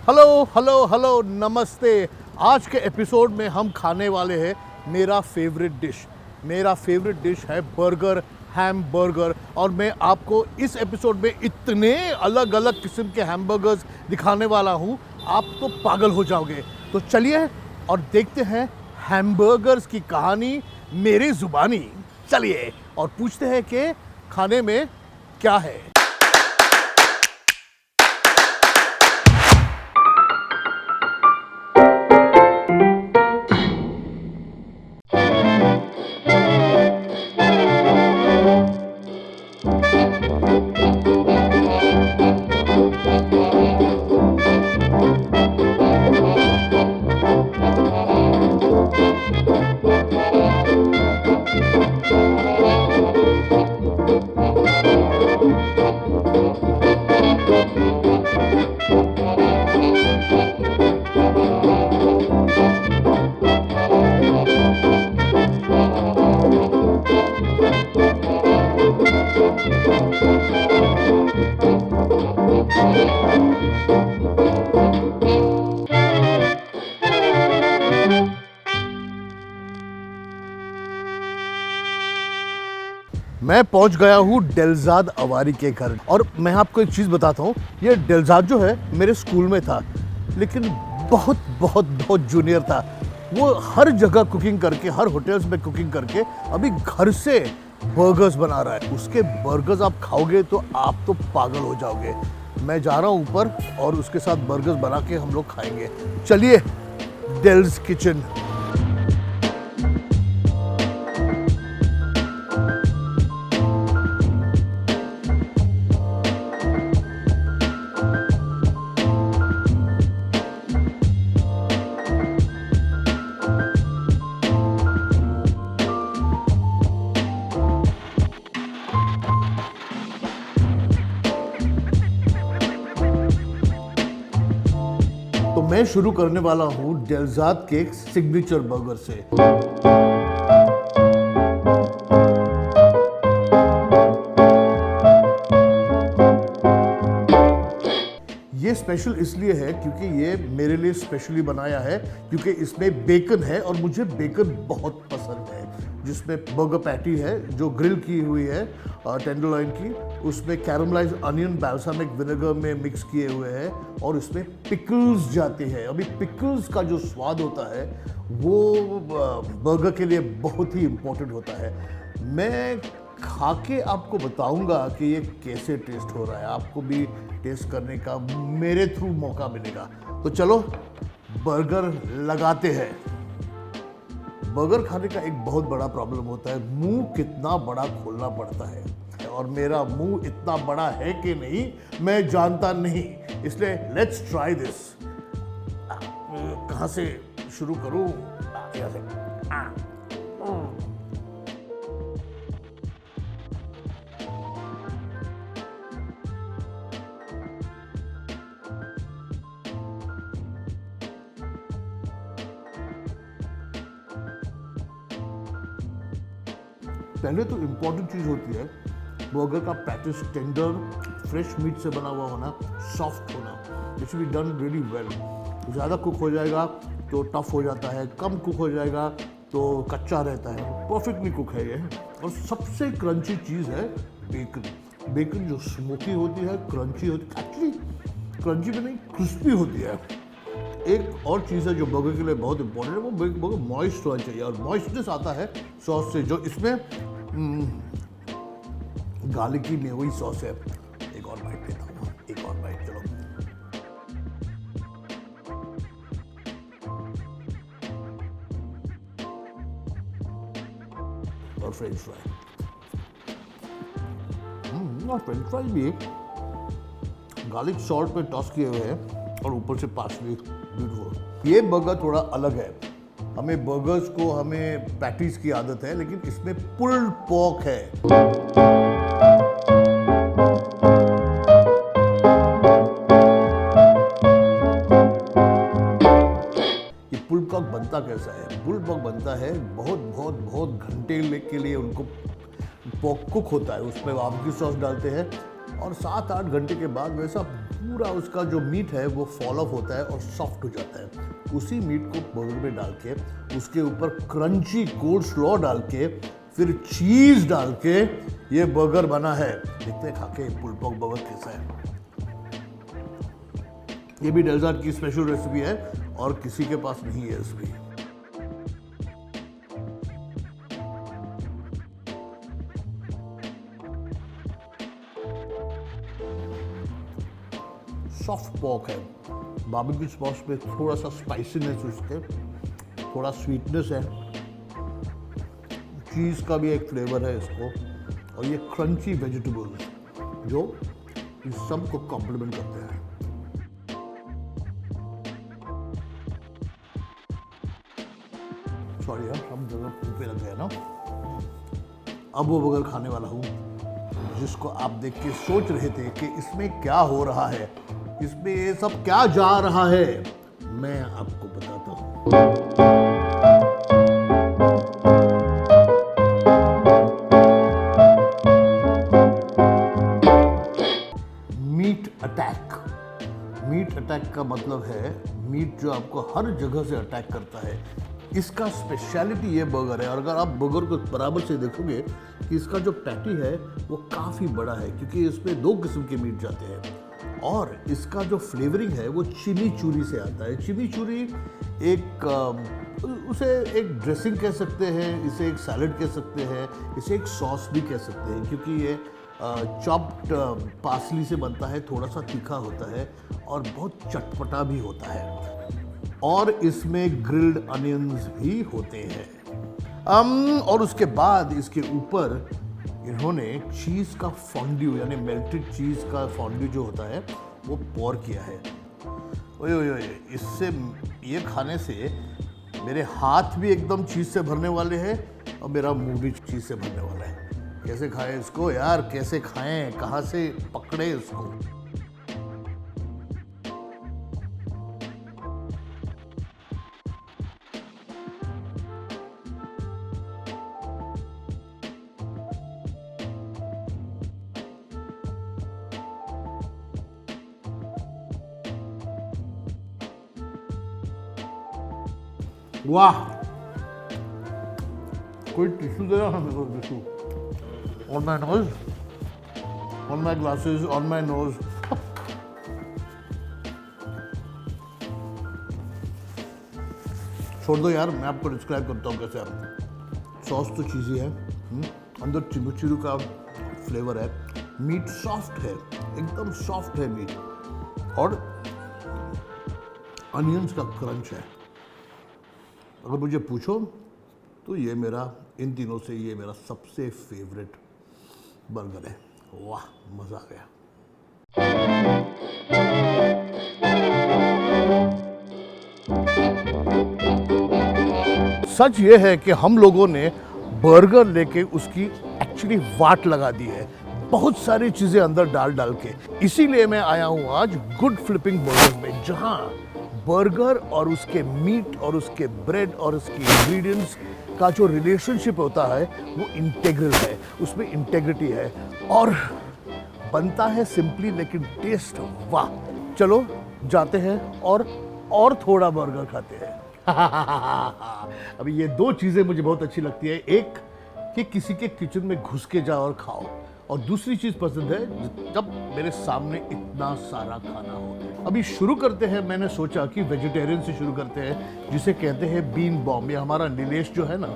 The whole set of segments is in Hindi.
हेलो हेलो हेलो नमस्ते। आज के एपिसोड में हम खाने वाले हैं मेरा फेवरेट डिश है बर्गर, हैमबर्गर। और मैं आपको इस एपिसोड में इतने अलग अलग किस्म के हैमबर्गर्स दिखाने वाला हूँ, आप तो पागल हो जाओगे। तो चलिए और देखते हैं हैमबर्गर्स की कहानी मेरी जुबानी। चलिए और पूछते हैं कि खाने में क्या है। मैं पहुंच गया हूँ डेलजाद अवारी के घर। और मैं आपको एक चीज़ बताता हूँ, ये डेलजाद जो है मेरे स्कूल में था, लेकिन बहुत बहुत बहुत जूनियर था। वो हर जगह कुकिंग करके, हर होटल्स में कुकिंग करके अभी घर से बर्गर्स बना रहा है। उसके बर्गर्स आप खाओगे तो आप तो पागल हो जाओगे। मैं जा रहा हूँ ऊपर और उसके साथ बर्गर्स बना के हम लोग खाएंगे। चलिए डेल्स किचन। तो मैं शुरू करने वाला हूँ डेलजाद के सिग्नेचर बर्गर से। ये स्पेशल इसलिए है क्योंकि ये मेरे लिए स्पेशली बनाया है, क्योंकि इसमें बेकन है और मुझे बेकन बहुत पसंद है। जिसमें बर्गर पैटी है जो ग्रिल की हुई है टेंडरलॉइन की, उसमें कैरमलाइज्ड अनियन बैल्सामिक विनेगर में मिक्स किए हुए हैं और उसमें पिकल्स जाते हैं। अभी पिकल्स का जो स्वाद होता है वो बर्गर के लिए बहुत ही इम्पोर्टेंट होता है। मैं खा के आपको बताऊंगा कि ये कैसे टेस्ट हो रहा है। आपको भी टेस्ट करने का मेरे थ्रू मौका मिलेगा। तो चलो बर्गर लगाते हैं। बर्गर खाने का एक बहुत बड़ा प्रॉब्लम होता है, मुंह कितना बड़ा खोलना पड़ता है। और मेरा मुंह इतना बड़ा है कि नहीं मैं जानता नहीं, इसलिए लेट्स ट्राई दिस। कहाँ से शुरू करूं? यहाँ से। पहले तो इम्पॉर्टेंट चीज़ होती है बर्गर का पैटिस टेंडर, फ्रेश मीट से बना हुआ होना, सॉफ्ट होना। It should be done really well. ज़्यादा कुक हो जाएगा तो टफ हो जाता है, कम कुक हो जाएगा तो कच्चा रहता है। परफेक्टली कुक है ये। और सबसे क्रंची चीज़ है बेकन। बेकन जो स्मोकी होती है, क्रंची होती है, एक्चुअली क्रंची भी नहीं, क्रिस्पी होती है। एक और चीज़ है जो बर्गर के लिए बहुत इंपॉर्टेंट है, वो बर्गर मॉइस्ट होना चाहिए। और मॉइस्टनेस आता है सॉस से, जो इसमें गार्लिक की मेवई सॉस है। एक और बाइट लेता हूँ, एक और बाइट। चलो और फ्रेंच फ्राई। और फ्रेंच फ्राई भी गार्लिक सॉल्ट पे टॉस किए हुए हैं और ऊपर से पार्सली। ब्यूटीफुल। ये बर्गर थोड़ा अलग है। हमें बर्गर्स को, हमें पैटीज की आदत है, लेकिन इसमें पुल्ड पोर्क है। ये पुल्ड पोर्क बनता कैसा है? पुल्ड पोर्क बनता है बहुत बहुत बहुत घंटे के लिए उनको पोर्क कुक होता है। उसमें बारबेक्यू सॉस डालते हैं, और 7-8 घंटे के बाद वैसा पूरा उसका जो मीट है वो फॉल ऑफ होता है और सॉफ्ट हो जाता है। उसी मीट को बर्गर में डाल के उसके ऊपर क्रंची कोल्ड स्लॉ डाल के फिर चीज डाल के ये बर्गर बना है। देखते हैं खा के पुल्ड पोर्क बर्गर कैसा है। ये भी डेल ज़ार्ट की स्पेशल रेसिपी है और किसी के पास नहीं है इसकी। सॉफ्ट पोर्क है, बारबेक्यू सॉस पे थोड़ा सा स्पाइसीनेस, उसके थोड़ा स्वीटनेस है, चीज़ का भी एक फ्लेवर है इसको, और ये क्रंची वेजिटेबल्स जो इस सब को कॉम्प्लीमेंट करते हैं। सॉरी यार, सब जगह मुंह पे लग गया ना। अब वो बर्गर खाने वाला हूँ जिसको आप देख के सोच रहे थे कि इसमें क्या हो रहा है, इसमें ये सब क्या जा रहा है, मैं आपको बताता हूँ। Meet attack. मीट अटैक का मतलब है मीट जो आपको हर जगह से अटैक करता है। इसका स्पेशलिटी ये बर्गर है, और अगर आप बर्गर को बराबर से देखोगे कि इसका जो पैटी है वो काफ़ी बड़ा है, क्योंकि इसमें 2 किस्म के मीट जाते हैं, और इसका जो फ्लेवरिंग है वो चिमीचूरी से आता है। चिमीचूरी एक उसे एक ड्रेसिंग कह सकते हैं, इसे एक सैलड कह सकते हैं, इसे एक सॉस भी कह सकते हैं, क्योंकि ये चॉप्ड पार्सली से बनता है, थोड़ा सा तीखा होता है और बहुत चटपटा भी होता है, और इसमें ग्रिल्ड अनियंस भी होते हैं। और उसके बाद इसके ऊपर इन्होंने चीज़ का फॉन्ड्यू यानी मेल्टेड चीज़ का फॉन्ड्यू जो होता है वो पोर किया है। ओए ओए ओए, इससे ये खाने से मेरे हाथ भी एकदम चीज़ से भरने वाले हैं और मेरा मुंह भी चीज़ से भरने वाला है। कैसे खाएं इसको यार, कैसे खाएं, कहाँ से पकड़े इसको। वाह, कोई टिश्यू दे रहा है मेरे को, tissue on my nose, on my glasses, on my nose. छोड़ दो यार, मैं आपको डिस्क्राइब करता हूँ कैसे आप। सॉस तो चीज़ी है, अंदर चिमिचूरी का फ्लेवर है, मीट सॉफ्ट है, एकदम सॉफ्ट है मीट, और अनियंस का क्रंच है। अगर मुझे पूछो तो ये मेरा, इन तीनों से ये मेरा सबसे फेवरेट बर्गर है। वाह, मज़ा आ गया। सच ये है कि हम लोगों ने बर्गर लेके उसकी एक्चुअली वाट लगा दी है, बहुत सारी चीज़ें अंदर डाल डाल के। इसीलिए मैं आया हूँ आज गुड फ्लिपिंग बर्गर में, जहाँ बर्गर और उसके मीट और उसके ब्रेड और उसके इंग्रेडिएंट्स का जो रिलेशनशिप होता है वो इंटेग्रल है, उसमें इंटेग्रिटी है, और बनता है सिंपली लेकिन टेस्ट वाह। चलो जाते हैं और थोड़ा बर्गर खाते हैं। अभी ये 2 चीज़ें मुझे बहुत अच्छी लगती है, एक कि किसी के किचन में घुस के जाओ और खाओ, और दूसरी चीज़ पसंद है जब मेरे सामने इतना सारा खाना हो। अभी शुरू करते हैं, मैंने सोचा कि वेजिटेरियन से शुरू करते हैं, जिसे कहते हैं बीन बॉम्ब। ये हमारा नीलेश जो है ना,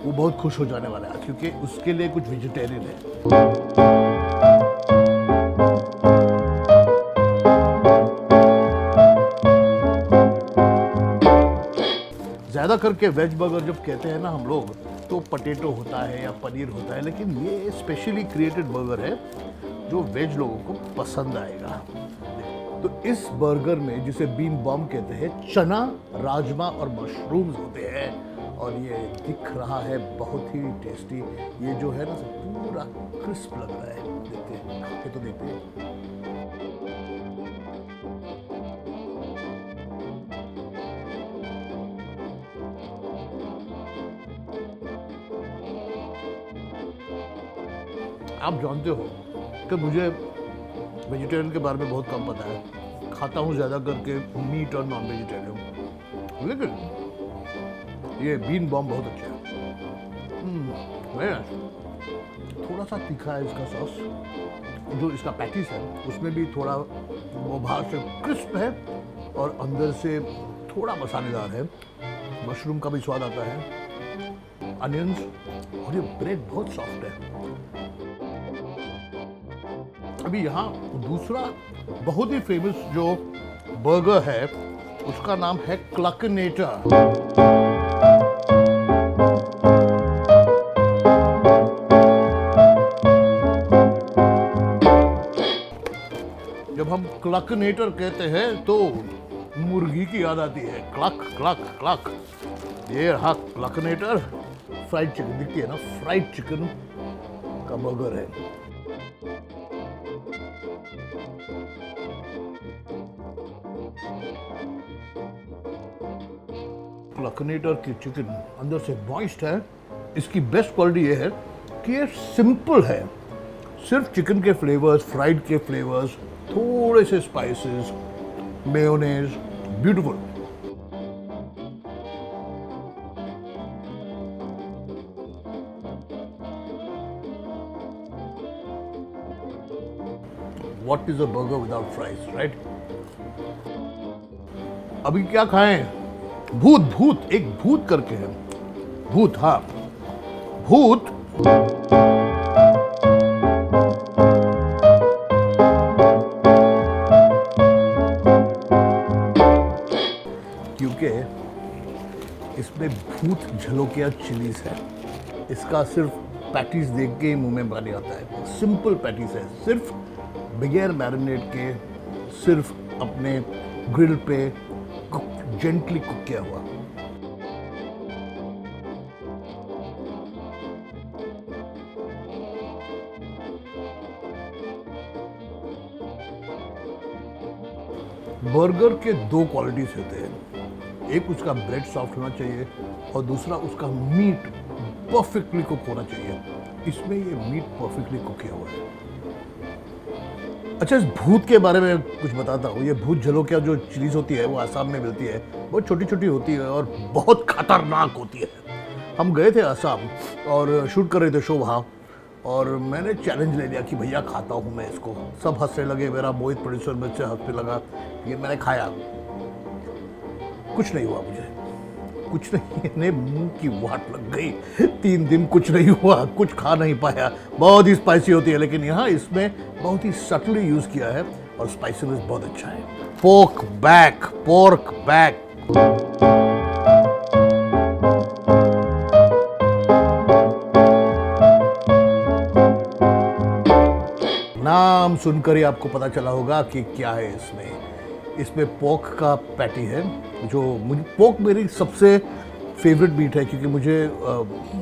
वो बहुत खुश हो जाने वाला है क्योंकि उसके लिए कुछ वेजिटेरियन है। ज़्यादा करके वेज बर्गर जब कहते हैं ना हम लोग, तो पटेटो होता है या पनीर होता है, लेकिन ये स्पेशली क्रिएटेड बर्गर है जो वेज लोगों को पसंद आएगा। तो इस बर्गर में, जिसे बीन बॉम्ब कहते हैं, चना, राजमा और मशरूम्स होते हैं, और ये दिख रहा है बहुत ही टेस्टी। ये जो है ना, पूरा क्रिस्प लग रहा है। देखते हैं, खा के तो देखते हैं। आप जानते हो कि मुझे वेजिटेरियन के बारे में बहुत कम पता है। खाता हूँ ज़्यादा करके मीट और नॉन वेजिटेरियन, लेकिन ये बीन बॉम्ब बहुत अच्छा है। थोड़ा सा तीखा है इसका सॉस। जो इसका पैटीज है उसमें भी थोड़ा वो बाहर से क्रिस्प है और अंदर से थोड़ा मसालेदार है। मशरूम का भी स्वाद आता है, अनियंस, और ये ब्रेड बहुत सॉफ्ट है। अभी यहाँ दूसरा बहुत ही फेमस जो बर्गर है उसका नाम है क्लकनेटर। जब हम क्लकनेटर कहते हैं तो मुर्गी की याद आती है, क्लक क्लक क्लक। ये रहा क्लकनेटर। फ्राइड चिकन दिखती है ना, फ्राइड चिकन का बर्गर है। क्लकनेटर की चिकन अंदर से मॉइस्ट है। इसकी बेस्ट क्वालिटी ये है कि ये सिंपल है, सिर्फ चिकन के फ्लेवर्स, फ्राइड के फ्लेवर्स, थोड़े से spices, mayonnaise, beautiful. What is a burger without fries, right? अभी क्या खाएं? भूत भूत, एक भूत करके है, भूत, हाँ भूत। क्योंकि इसमें भूत झलोकिया चिलीज है। इसका सिर्फ पैटीज देख के ही मुंह में पानी आता है। सिंपल पैटीज है, सिर्फ बगैर मैरिनेट के, सिर्फ अपने ग्रिल पे जेंटली कुक किया हुआ। बर्गर के दो क्वालिटीज होते हैं, एक उसका ब्रेड सॉफ्ट होना चाहिए और दूसरा उसका मीट परफेक्टली कुक होना चाहिए। इसमें ये मीट परफेक्टली कुक किया हुआ है। अच्छा, इस भूत के बारे में कुछ बताता हूँ। ये भूत झलोकिया जो चिलीज होती है वो आसाम में मिलती है, बहुत छोटी छोटी होती है और बहुत खतरनाक होती है। हम गए थे आसाम और शूट कर रहे थे शो वहाँ, और मैंने चैलेंज ले लिया कि भैया खाता हूँ मैं इसको। सब हंसने लगे, मेरा मोहित प्रोड्यूसर मुझसे हंसने लगा। ये मैंने खाया, कुछ नहीं हुआ मुझे, कुछ नहीं, मुंह की वाट लग गई। 3 दिन कुछ नहीं हुआ, कुछ खा नहीं पाया। बहुत ही स्पाइसी होती है, लेकिन यहाँ इसमें बहुत ही सटली यूज किया है और स्पाइसीनेस बहुत अच्छा है। Pork back. नाम सुनकर ही आपको पता चला होगा कि क्या है इसमें पोर्क का पैटी है। जो पोर्क मेरी सबसे फेवरेट मीट है, क्योंकि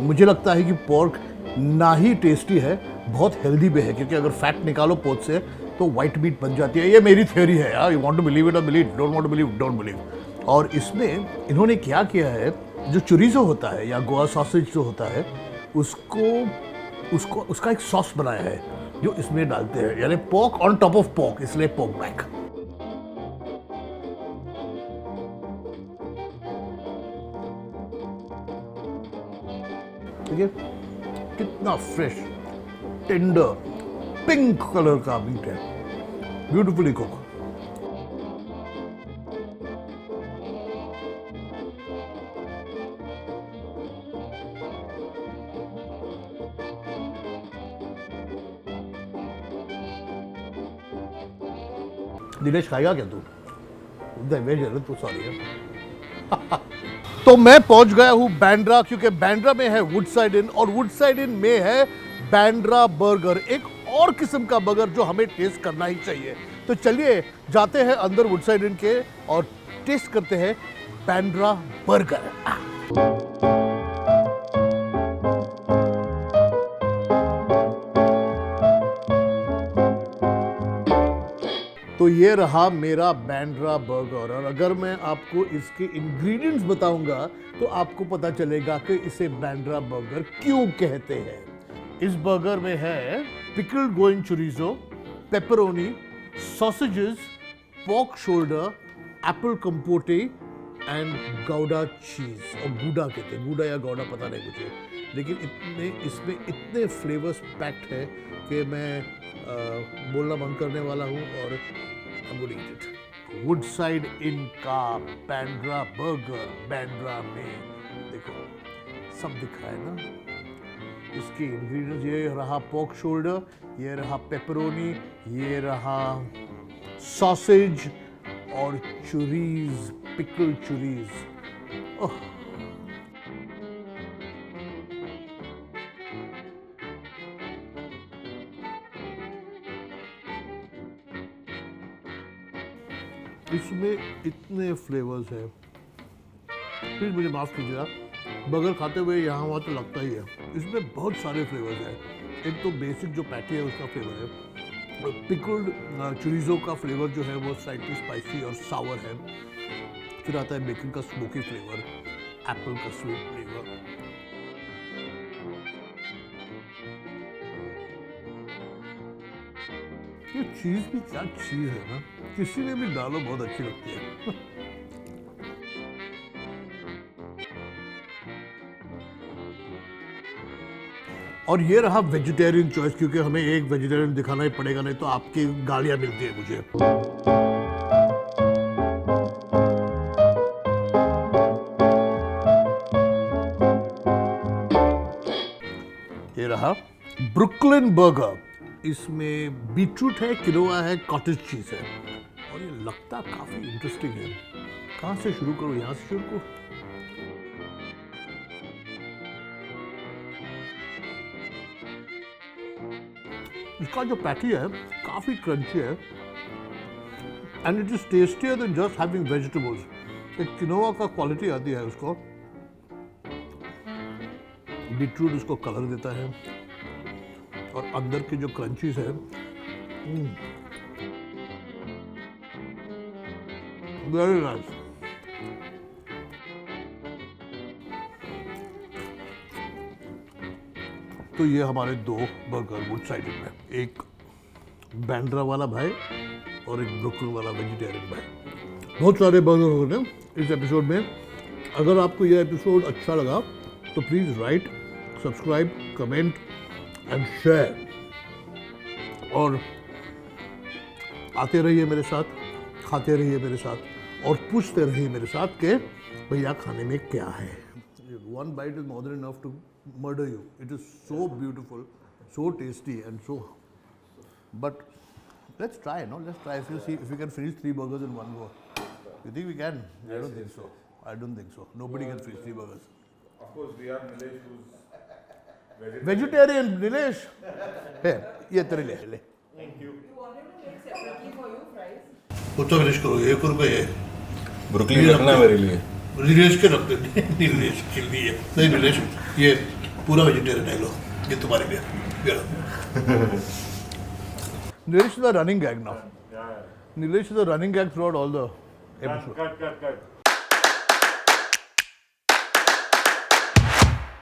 मुझे लगता है कि पोर्क ना ही टेस्टी है, बहुत हेल्दी भी है। क्योंकि अगर फैट निकालो पोर्क से तो वाइट मीट बन जाती है। ये मेरी थ्योरी है यार, you want to believe it और believe, don't want to believe, don't believe. और इसमें इन्होंने क्या किया है, जो चोरिज़ो होता है या गोवा सॉसेज जो होता है उसका एक सॉस बनाया है जो इसमें डालते हैं, यानी pork on top of pork, इसलिए पोर्क बैक। देखिए कितना फ्रेश, टेंडर, पिंक कलर का मीट है, ब्यूटीफुली कुक। दिनेश खाएगा क्या तू? तो सॉरी है। तो मैं पहुंच गया हूं बांद्रा, क्योंकि बांद्रा में है वुडसाइड इन और वुडसाइड इन में है बांद्रा बर्गर, एक और किस्म का बर्गर जो हमें टेस्ट करना ही चाहिए। तो चलिए जाते हैं अंदर वुडसाइड इन के और टेस्ट करते हैं बांद्रा बर्गर। तो ये रहा मेरा बांद्रा बर्गर, और अगर मैं आपको इसके इंग्रेडिएंट्स बताऊंगा तो आपको पता चलेगा कि इसे बांद्रा बर्गर क्यों कहते हैं। इस बर्गर में है pickled going chorizo, pepperoni, sausages, pork shoulder, apple compote and gouda cheese. और गूडा कहते हैं, गूडा या गौडा पता नहीं मुझे, लेकिन इसमें इतने फ्लेवर्स पैक्ड है कि मैं बोलना बंद करने वाला हूँ और I'm going to eat it. Woodside Inn का बैंड्रा बर्गर, बैंड्रा में देखो सब दिख रहा है ना। इसके इंग्रेडिएंट्स ये रहा पोर्क शोल्डर, ये रहा पेपरोनी, ये रहा सॉसेज और चुरीज, पिकल चुरीज। ओह इसमें इतने फ्लेवर्स हैं। प्लीज मुझे माफ़ कीजिएगा, बर्गर खाते हुए यहाँ वहाँ तो लगता ही है, इसमें बहुत सारे फ्लेवर्स हैं। एक तो बेसिक जो पैटी है उसका फ्लेवर है, पिकल्ड चुरीज़ो का फ्लेवर जो है वो स्लाइटली स्पाइसी और सावर है, फिर आता है बेकन का स्मोकी फ्लेवर, एप्पल का स्वीट फ्लेवर। ये चीज़ भी क्या चीज़ है ना, किसी ने भी डालो बहुत अच्छी लगती है। और ये रहा वेजिटेरियन चॉइस, क्योंकि हमें एक वेजिटेरियन दिखाना ही पड़ेगा, नहीं तो आपकी गालियां मिलती है मुझे। ये रहा ब्रुकलिन बर्गर, इसमें बीटरूट है, किनोआ है, कॉटेज चीज है और ये लगता काफी इंटरेस्टिंग है। कहाँ से शुरू करूँ, यहाँ से शुरू करूँ? इसका जो पैटी है काफी क्रंची है and it is tastier than just having vegetables. एक किनोआ का क्वालिटी आती है उसको, बीटरूट उसको कलर देता है और अंदर की जो क्रंचीज है वेरी नाइस। तो ये हमारे दो बर्गर वुडसाइड में, एक बैंड्रा वाला भाई और एक ब्रुकलिन वाला वेजिटेरियन भाई। बहुत सारे बर्गर हो गए इस एपिसोड में। अगर आपको यह एपिसोड अच्छा लगा तो please write, subscribe, comment and share, और आते रहिए मेरे साथ, खाते रहिए मेरे साथ और पूछते रहिए मेरे साथ कि भैया खाने में क्या है। One bite is more than enough to murder you. It is so beautiful, so tasty, and so. But let's try, no? Let's try. If we can finish 3 burgers in one go. You think we can? Yes, I don't think so. I don't think so. Nobody can finish 3 burgers. Of course, we are Nilesh, who's vegetarian. Nilesh, hey, ये तेरे लिए ले. Thank you. You wanted to make separately for you fries? कुछ तो फिनिश करो, एक रुपये है। ब्रुकलिन रखना मेरे लिए। निलेश के रखते निलेश के लिए नहीं, निलेश ये पूरा वेजिटेरियन है, लो ये तुम्हारे लिए, ये लो। Nilesh is the running gag now. Nilesh is the running gag through all the episode. Cut.